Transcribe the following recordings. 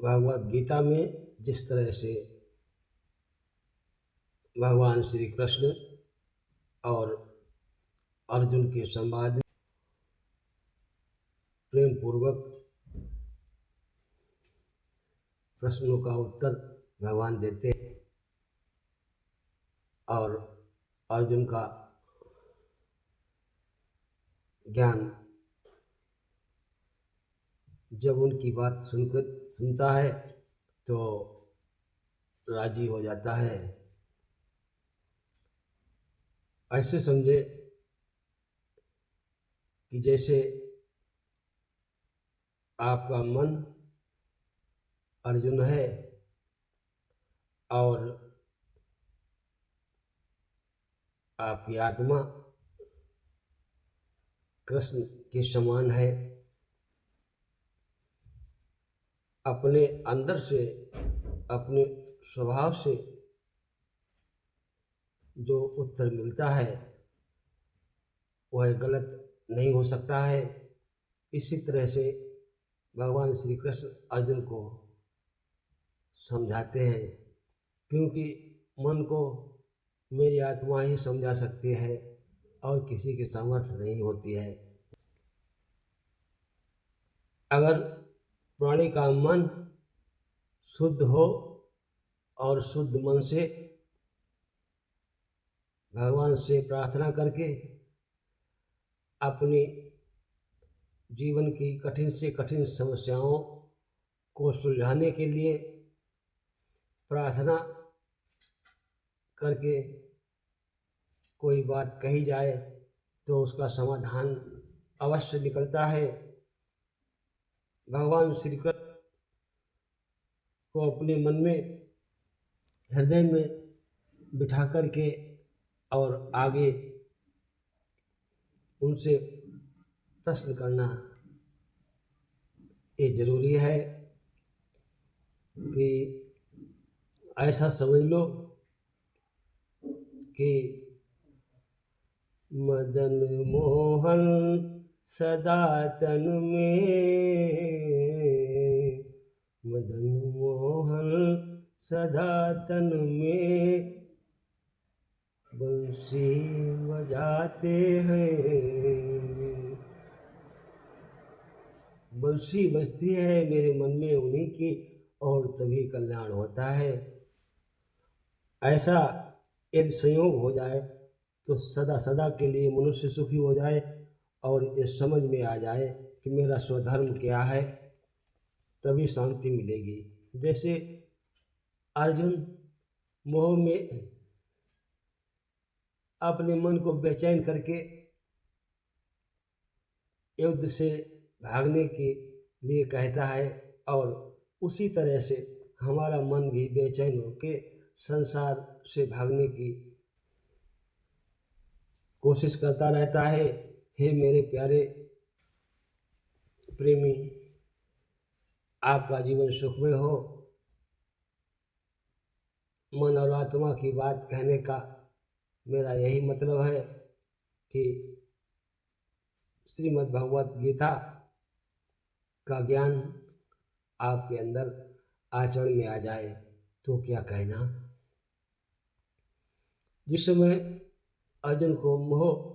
भगवद गीता में जिस तरह से भगवान श्री कृष्ण और अर्जुन के संवाद प्रेम पूर्वक प्रश्नों का उत्तर भगवान देते हैं और अर्जुन का ज्ञान जब उनकी बात सुनता है तो राजी हो जाता है। ऐसे समझे कि जैसे आपका मन अर्जुन है और आपकी आत्मा कृष्ण के समान है। अपने अंदर से, अपने स्वभाव से जो उत्तर मिलता है वह गलत नहीं हो सकता है। इसी तरह से भगवान श्री कृष्ण अर्जुन को समझाते हैं, क्योंकि मन को मेरी आत्मा ही समझा सकती है और किसी की सामर्थ्य नहीं होती है। अगर प्राणी का मन शुद्ध हो और शुद्ध मन से भगवान से प्रार्थना करके अपनी जीवन की कठिन से कठिन समस्याओं को सुलझाने के लिए प्रार्थना करके कोई बात कही जाए तो उसका समाधान अवश्य निकलता है। भगवान श्री कृष्ण को अपने मन में, हृदय में बिठा करके और आगे उनसे प्रश्न करना ये जरूरी है कि ऐसा समझ लो कि मदन मोहन सदा तन में, मदन मोहन सदा तन में बंसी बजाते हैं। बंसी बजती है मेरे मन में उन्हीं की और तभी कल्याण होता है। ऐसा यदि संयोग हो जाए तो सदा सदा के लिए मनुष्य सुखी हो जाए और ये समझ में आ जाए कि मेरा स्वधर्म क्या है, तभी शांति मिलेगी। जैसे अर्जुन मोह में अपने मन को बेचैन करके युद्ध से भागने के लिए कहता है और उसी तरह से हमारा मन भी बेचैन होकर संसार से भागने की कोशिश करता रहता है। हे मेरे प्यारे प्रेमी, आपका जीवन सुखमय हो। मन और आत्मा की बात कहने का मेरा यही मतलब है कि श्रीमद् भगवत गीता का ज्ञान आपके अंदर आचरण में आ जाए तो क्या कहना। जिस समय अर्जुन को मोह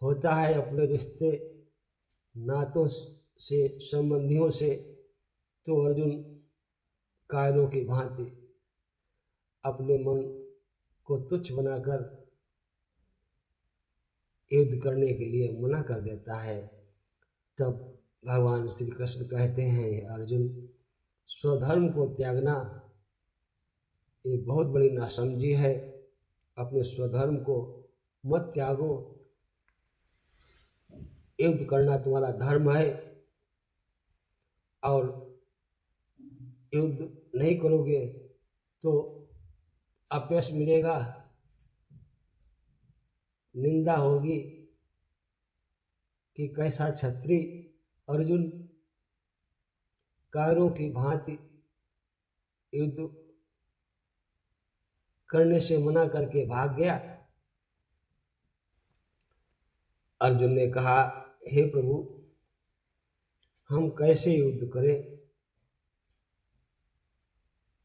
होता है अपने रिश्ते नातों से, संबंधियों से, तो अर्जुन कायरों की भांति अपने मन को तुच्छ बनाकर युद्ध करने के लिए मना कर देता है। तब भगवान श्री कृष्ण कहते हैं, अर्जुन, स्वधर्म को त्यागना ये बहुत बड़ी नासमझी है। अपने स्वधर्म को मत त्यागो। युद्ध करना तुम्हारा धर्म है और युद्ध नहीं करोगे तो अपयश मिलेगा, निंदा होगी कि कैसा क्षत्रिय अर्जुन कायरों की भांति युद्ध करने से मना करके भाग गया। अर्जुन ने कहा, हे प्रभु, हम कैसे युद्ध करें?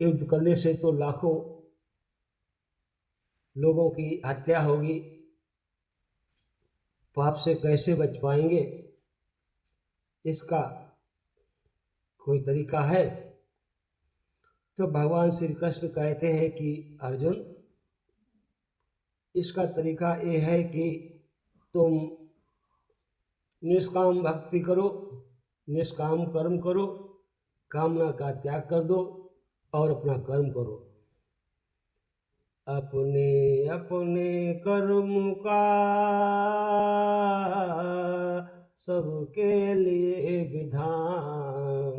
युद्ध करने से तो लाखों लोगों की हत्या होगी, पाप से कैसे बच पाएंगे? इसका कोई तरीका है? तो भगवान श्री कृष्ण कहते हैं कि अर्जुन, इसका तरीका ये है कि तुम निष्काम भक्ति करो, निष्काम कर्म करो, कामना का त्याग कर दो और अपना कर्म करो। अपने अपने कर्म का सबके लिए विधान,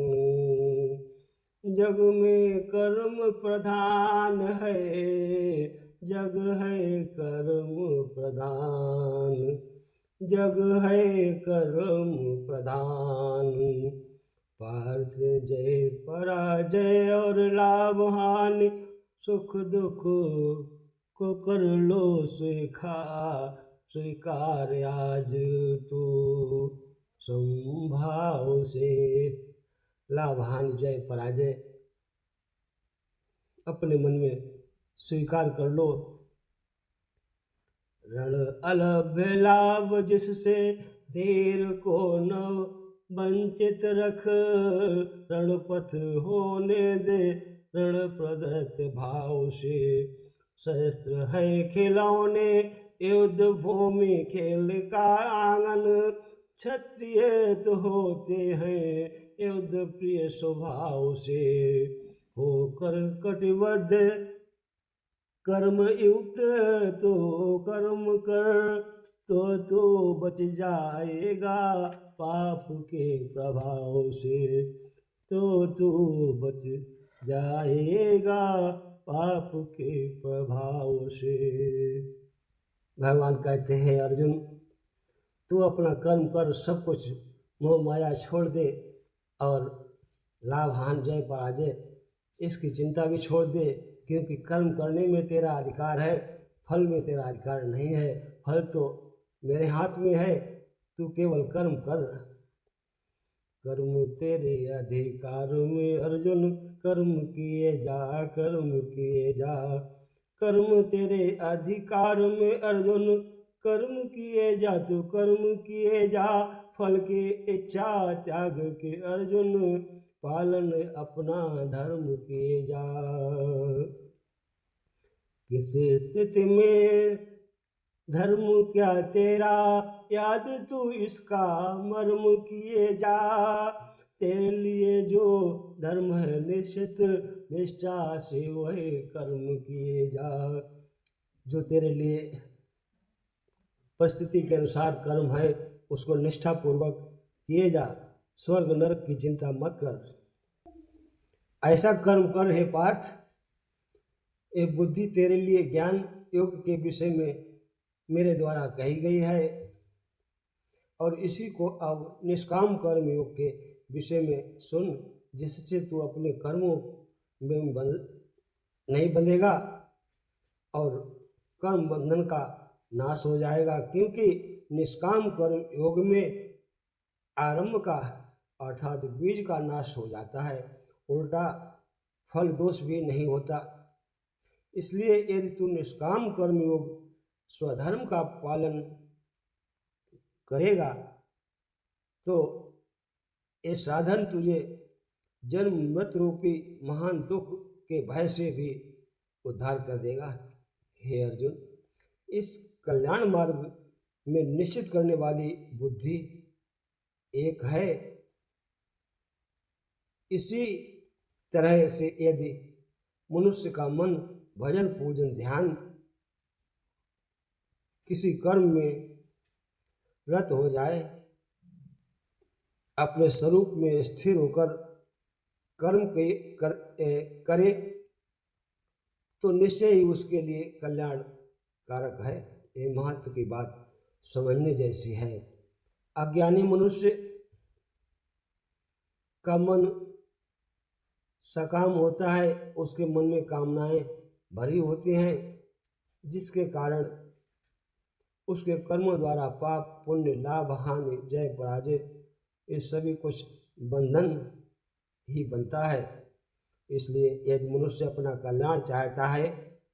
जग में कर्म प्रधान है, जग है कर्म प्रधान, जग है कर्म प्रधान। पार्थ जय पराजय और लाभ हानि, सुख दुख को कर लो स्वीकार आज तो संभाव से। लाभ हानि जय पराजय अपने मन में स्वीकार कर लो। रण अलभ्य लाभ जिससे धीर को न वंचित रख, रणपथ होने दे रण प्रदत्त भाव से। शस्त्र है खिलौने युद्ध भूमि खेल का आंगन, क्षत्रिय तो होते हैं युद्ध प्रिय स्वभाव से। होकर कटिबद्ध कर्म युक्त तो कर्म कर, तो बच जाएगा पाप के प्रभाव से, तो बच जाएगा पाप के प्रभाव से। भगवान कहते हैं अर्जुन, तू अपना कर्म कर, सब कुछ मोह माया छोड़ दे और लाभ हानि जय पराजय इसकी चिंता भी छोड़ दे, क्योंकि कर्म करने में तेरा अधिकार है, फल में तेरा अधिकार नहीं है। फल तो मेरे हाथ में है, तू केवल कर्म कर। कर्म तेरे अधिकार में अर्जुन, कर्म किए जा, कर्म किए जा। कर्म तेरे अधिकार में अर्जुन, कर्म किए जा, तू कर्म किए जा। फल की इच्छा त्याग के अर्जुन, पालन अपना धर्म किए जा। किस स्थिति में धर्म क्या तेरा, याद तू इसका मर्म किए जा। तेरे लिए जो धर्म है निश्चित, निष्ठा से वही कर्म किए जा। जो तेरे लिए परिस्थिति के अनुसार कर्म है उसको निष्ठापूर्वक किए जा, स्वर्ग नरक की चिंता मत कर। ऐसा कर्म कर हे पार्थ, ये बुद्धि तेरे लिए ज्ञान योग के विषय में मेरे द्वारा कही गई है, और इसी को अब निष्काम कर्म योग के विषय में सुन, जिससे तू अपने कर्मों में नहीं बंधेगा और कर्म बंधन का नाश हो जाएगा। क्योंकि निष्काम कर्म योग में आरंभ का अर्थात बीज का नाश हो जाता है, उल्टा फल दोष भी नहीं होता। इसलिए यदि तू निष्काम कर्म योग स्वधर्म का पालन करेगा तो ये साधन तुझे जन्म मृत्यु रूपी महान दुख के भय से भी उद्धार कर देगा। हे अर्जुन, इस कल्याण मार्ग में निश्चित करने वाली बुद्धि एक है। इसी तरह से यदि मनुष्य का मन भजन पूजन ध्यान किसी कर्म में रत हो जाए, अपने स्वरूप में स्थिर होकर कर्म करे तो निश्चय ही उसके लिए कल्याण कारक है। ये महत्व की बात समझने जैसी है। अज्ञानी मनुष्य का मन सकाम होता है, उसके मन में कामनाएं भरी होती हैं, जिसके कारण उसके कर्मों द्वारा पाप पुण्य लाभ हानि जय पराजय ये सभी कुछ बंधन ही बनता है। इसलिए यदि मनुष्य अपना कल्याण चाहता है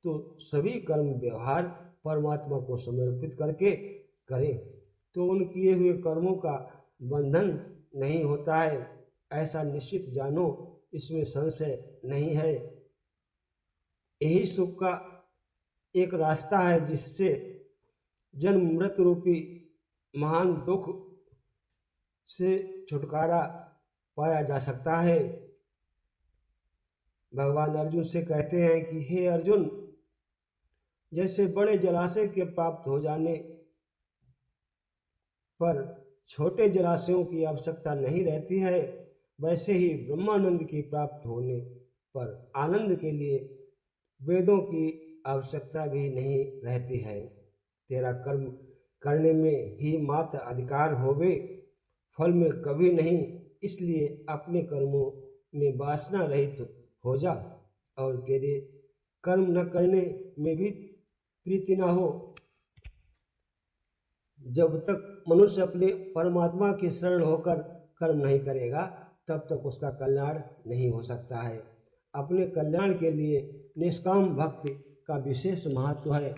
तो सभी कर्म व्यवहार परमात्मा को समर्पित करके करे, तो उन किए हुए कर्मों का बंधन नहीं होता है, ऐसा निश्चित जानो, इसमें संशय नहीं है। यही सुख का एक रास्ता है जिससे जन्म मृत्यु रूपी महान दुख से छुटकारा पाया जा सकता है। भगवान अर्जुन से कहते हैं कि हे अर्जुन, जैसे बड़े जलाशय के प्राप्त हो जाने पर छोटे जलाशयों की आवश्यकता नहीं रहती है, वैसे ही ब्रह्मानंद की प्राप्त होने पर आनंद के लिए वेदों की आवश्यकता भी नहीं रहती है। तेरा कर्म करने में ही मात्र अधिकार होवे, फल में कभी नहीं। इसलिए अपने कर्मों में वासना रहित हो जा और तेरे कर्म न करने में भी प्रीति न हो। जब तक मनुष्य अपने परमात्मा की शरण होकर कर्म नहीं करेगा तब तक उसका कल्याण नहीं हो सकता है। अपने कल्याण के लिए निष्काम भक्ति का विशेष महत्व है।